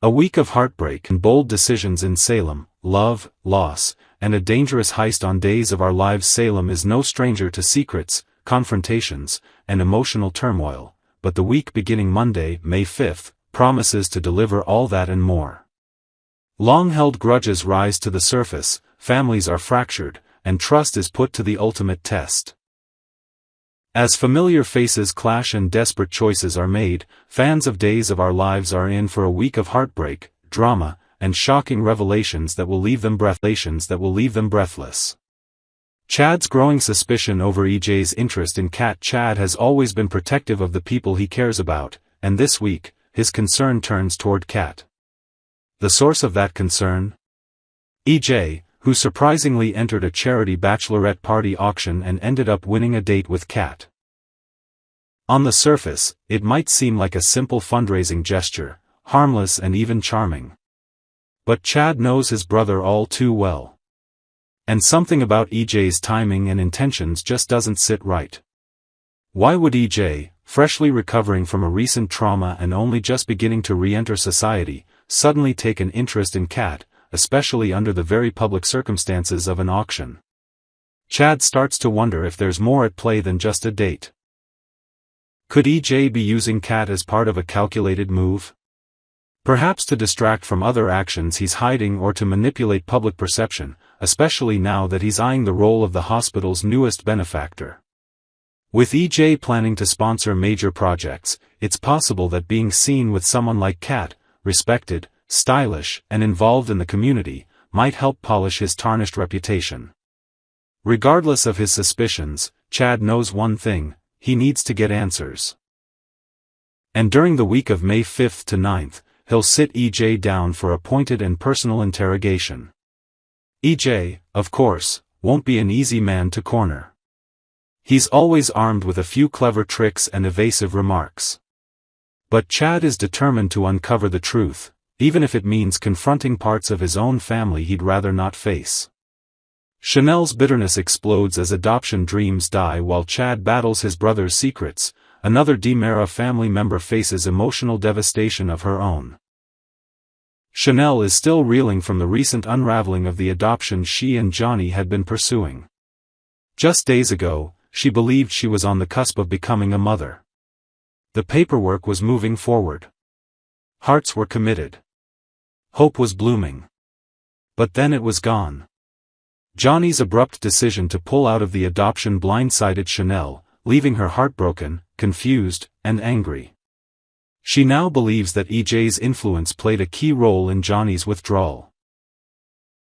A week of heartbreak and bold decisions in Salem, love, loss, and a dangerous heist on Days of Our Lives. Salem is no stranger to secrets, confrontations, and emotional turmoil, but the week beginning Monday, May 5th, promises to deliver all that and more. Long-held grudges rise to the surface, families are fractured, and trust is put to the ultimate test. As familiar faces clash and desperate choices are made, fans of Days of Our Lives are in for a week of heartbreak, drama, and shocking revelations that will leave them breathless. Chad's growing suspicion over EJ's interest in Kat. Chad has always been protective of the people he cares about, and this week, his concern turns toward Kat. The source of that concern? EJ, who surprisingly entered a charity bachelorette party auction and ended up winning a date with Kat. On the surface, it might seem like a simple fundraising gesture, harmless and even charming. But Chad knows his brother all too well. And something about EJ's timing and intentions just doesn't sit right. Why would EJ, freshly recovering from a recent trauma and only just beginning to re-enter society, suddenly take an interest in Kat, especially under the very public circumstances of an auction? Chad starts to wonder if there's more at play than just a date. Could EJ be using Kat as part of a calculated move? Perhaps to distract from other actions he's hiding or to manipulate public perception, especially now that he's eyeing the role of the hospital's newest benefactor. With EJ planning to sponsor major projects, it's possible that being seen with someone like Kat, respected, stylish, and involved in the community, might help polish his tarnished reputation. Regardless of his suspicions, Chad knows one thing: he needs to get answers. And during the week of May 5th to 9th, he'll sit EJ down for a pointed and personal interrogation. EJ, of course, won't be an easy man to corner. He's always armed with a few clever tricks and evasive remarks. But Chad is determined to uncover the truth, even if it means confronting parts of his own family he'd rather not face. Chanel's bitterness explodes as adoption dreams die while Chad battles his brother's secrets. Another DiMera family member faces emotional devastation of her own. Chanel is still reeling from the recent unraveling of the adoption she and Johnny had been pursuing. Just days ago, she believed she was on the cusp of becoming a mother. The paperwork was moving forward. Hearts were committed. Hope was blooming. But then it was gone. Johnny's abrupt decision to pull out of the adoption blindsided Chanel, leaving her heartbroken, confused, and angry. She now believes that EJ's influence played a key role in Johnny's withdrawal.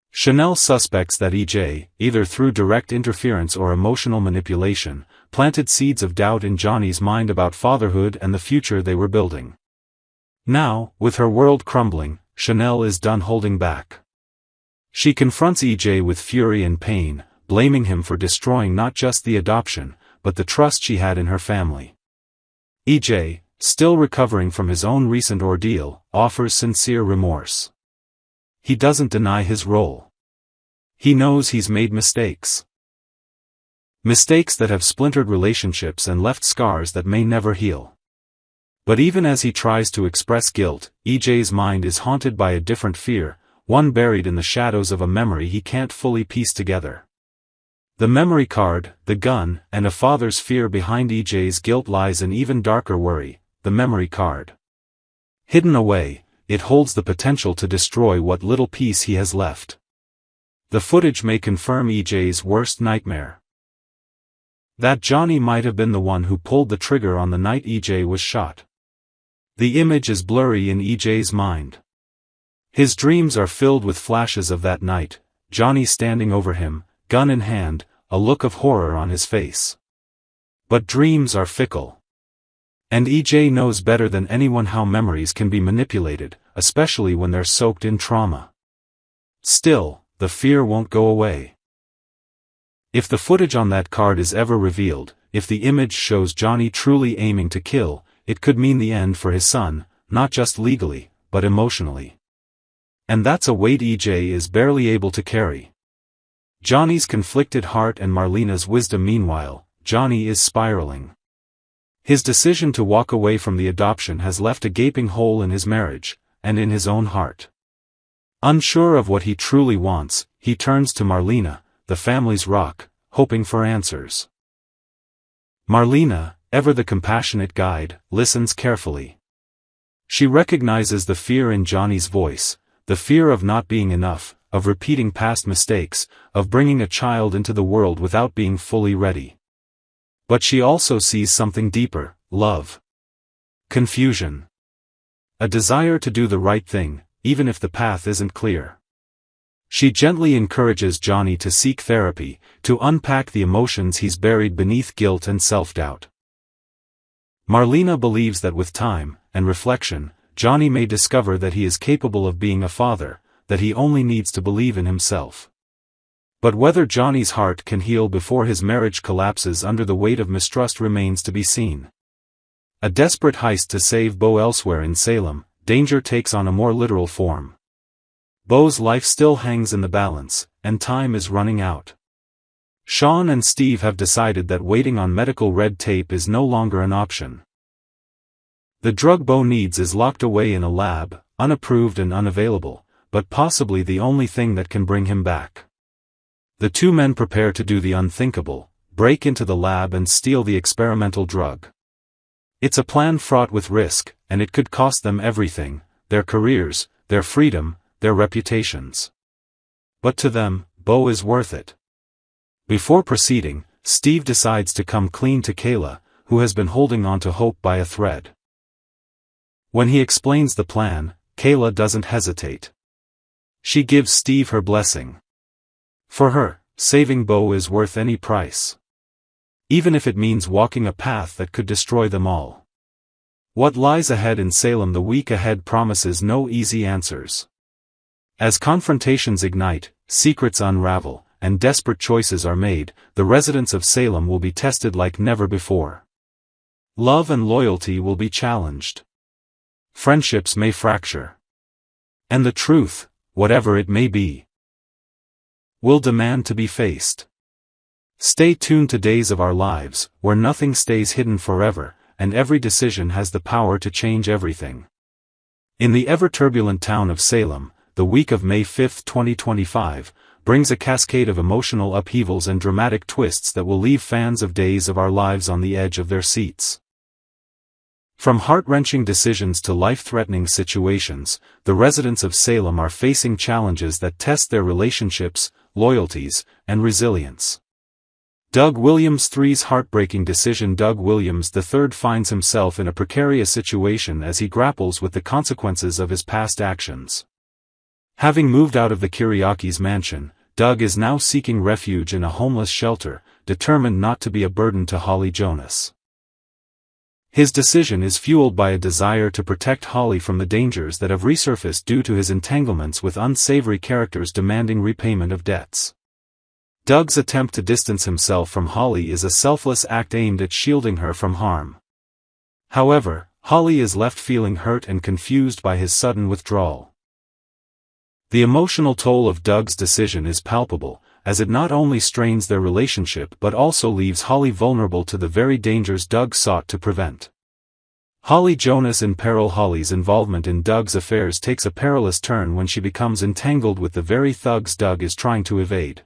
Chanel suspects that EJ, either through direct interference or emotional manipulation, planted seeds of doubt in Johnny's mind about fatherhood and the future they were building. Now, with her world crumbling, Chanel is done holding back. She confronts EJ with fury and pain, blaming him for destroying not just the adoption, but the trust she had in her family. EJ, still recovering from his own recent ordeal, offers sincere remorse. He doesn't deny his role. He knows he's made mistakes. Mistakes that have splintered relationships and left scars that may never heal. But even as he tries to express guilt, EJ's mind is haunted by a different fear, one buried in the shadows of a memory he can't fully piece together. The memory card, the gun, and a father's fear behind EJ's guilt lies an even darker worry: the memory card. Hidden away, it holds the potential to destroy what little peace he has left. The footage may confirm EJ's worst nightmare. That Johnny might have been the one who pulled the trigger on the night EJ was shot. The image is blurry in EJ's mind. His dreams are filled with flashes of that night, Johnny standing over him, gun in hand, a look of horror on his face. But dreams are fickle. And EJ knows better than anyone how memories can be manipulated, especially when they're soaked in trauma. Still, the fear won't go away. If the footage on that card is ever revealed, if the image shows Johnny truly aiming to kill, it could mean the end for his son, not just legally, but emotionally. And that's a weight EJ is barely able to carry. Johnny's conflicted heart and Marlena's wisdom. Meanwhile, Johnny is spiraling. His decision to walk away from the adoption has left a gaping hole in his marriage, and in his own heart. Unsure of what he truly wants, he turns to Marlena, the family's rock, hoping for answers. Marlena, ever the compassionate guide, listens carefully. She recognizes the fear in Johnny's voice, the fear of not being enough, of repeating past mistakes, of bringing a child into the world without being fully ready. But she also sees something deeper: love. Confusion. A desire to do the right thing, even if the path isn't clear. She gently encourages Johnny to seek therapy, to unpack the emotions he's buried beneath guilt and self-doubt. Marlena believes that with time and reflection, Johnny may discover that he is capable of being a father, that he only needs to believe in himself. But whether Johnny's heart can heal before his marriage collapses under the weight of mistrust remains to be seen. A desperate heist to save Bo. Elsewhere in Salem, danger takes on a more literal form. Bo's life still hangs in the balance, and time is running out. Sean and Steve have decided that waiting on medical red tape is no longer an option. The drug Bo needs is locked away in a lab, unapproved and unavailable, but possibly the only thing that can bring him back. The two men prepare to do the unthinkable: break into the lab and steal the experimental drug. It's a plan fraught with risk, and it could cost them everything: their careers, their freedom, their reputations. But to them, Bo is worth it. Before proceeding, Steve decides to come clean to Kayla, who has been holding on to hope by a thread. When he explains the plan, Kayla doesn't hesitate. She gives Steve her blessing. For her, saving Bo is worth any price. Even if it means walking a path that could destroy them all. What lies ahead in Salem the week ahead promises no easy answers. As confrontations ignite, secrets unravel, and desperate choices are made, the residents of Salem will be tested like never before. Love and loyalty will be challenged. Friendships may fracture. And the truth, whatever it may be, will demand to be faced. Stay tuned to Days of Our Lives, where nothing stays hidden forever, and every decision has the power to change everything. In the ever-turbulent town of Salem, the week of May 5, 2025, brings a cascade of emotional upheavals and dramatic twists that will leave fans of Days of Our Lives on the edge of their seats. From heart-wrenching decisions to life-threatening situations, the residents of Salem are facing challenges that test their relationships, loyalties, and resilience. Doug Williams III's heartbreaking decision. Doug Williams III finds himself in a precarious situation as he grapples with the consequences of his past actions. Having moved out of the Kiriakis' mansion, Doug is now seeking refuge in a homeless shelter, determined not to be a burden to Holly Jonas. His decision is fueled by a desire to protect Holly from the dangers that have resurfaced due to his entanglements with unsavory characters demanding repayment of debts. Doug's attempt to distance himself from Holly is a selfless act aimed at shielding her from harm. However, Holly is left feeling hurt and confused by his sudden withdrawal. The emotional toll of Doug's decision is palpable, as it not only strains their relationship but also leaves Holly vulnerable to the very dangers Doug sought to prevent. Holly Jonas in peril. Holly's involvement in Doug's affairs takes a perilous turn when she becomes entangled with the very thugs Doug is trying to evade.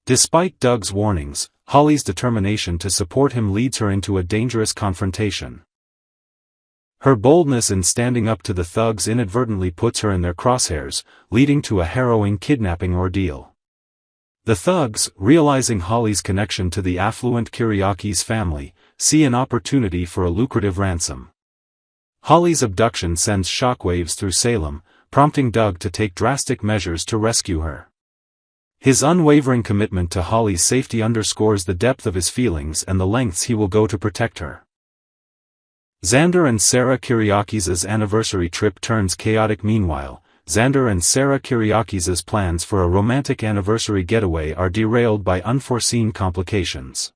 Despite Doug's warnings, Holly's determination to support him leads her into a dangerous confrontation. Her boldness in standing up to the thugs inadvertently puts her in their crosshairs, leading to a harrowing kidnapping ordeal. The thugs, realizing Holly's connection to the affluent Kiriakis family, see an opportunity for a lucrative ransom. Holly's abduction sends shockwaves through Salem, prompting Doug to take drastic measures to rescue her. His unwavering commitment to Holly's safety underscores the depth of his feelings and the lengths he will go to protect her. Xander and Sarah Kiriakis' anniversary trip turns chaotic. Meanwhile, Xander and Sarah Kiriakis' plans for a romantic anniversary getaway are derailed by unforeseen complications.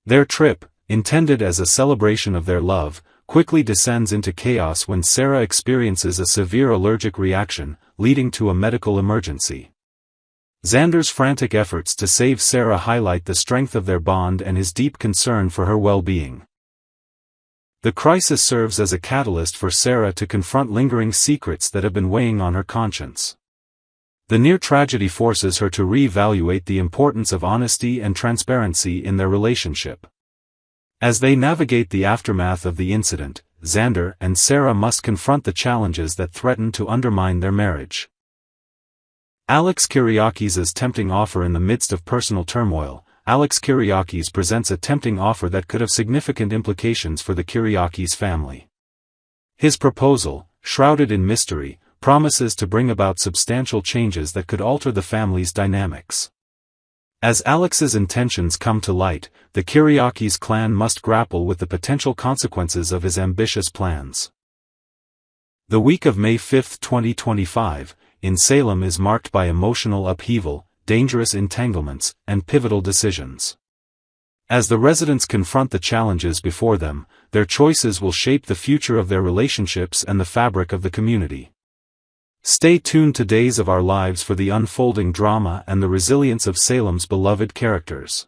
Their trip, intended as a celebration of their love, quickly descends into chaos when Sarah experiences a severe allergic reaction, leading to a medical emergency. Xander's frantic efforts to save Sarah highlight the strength of their bond and his deep concern for her well-being. The crisis serves as a catalyst for Sarah to confront lingering secrets that have been weighing on her conscience. The near tragedy forces her to re-evaluate the importance of honesty and transparency in their relationship. As they navigate the aftermath of the incident, Xander and Sarah must confront the challenges that threaten to undermine their marriage. Alex Kyriakis' tempting offer. In the midst of personal turmoil, Alex Kyriakis presents a tempting offer that could have significant implications for the Kyriakis family. His proposal, shrouded in mystery, promises to bring about substantial changes that could alter the family's dynamics. As Alex's intentions come to light, the Kyriakis clan must grapple with the potential consequences of his ambitious plans. The week of May 5, 2025, in Salem is marked by emotional upheaval, dangerous entanglements, and pivotal decisions. As the residents confront the challenges before them, their choices will shape the future of their relationships and the fabric of the community. Stay tuned to Days of Our Lives for the unfolding drama and the resilience of Salem's beloved characters.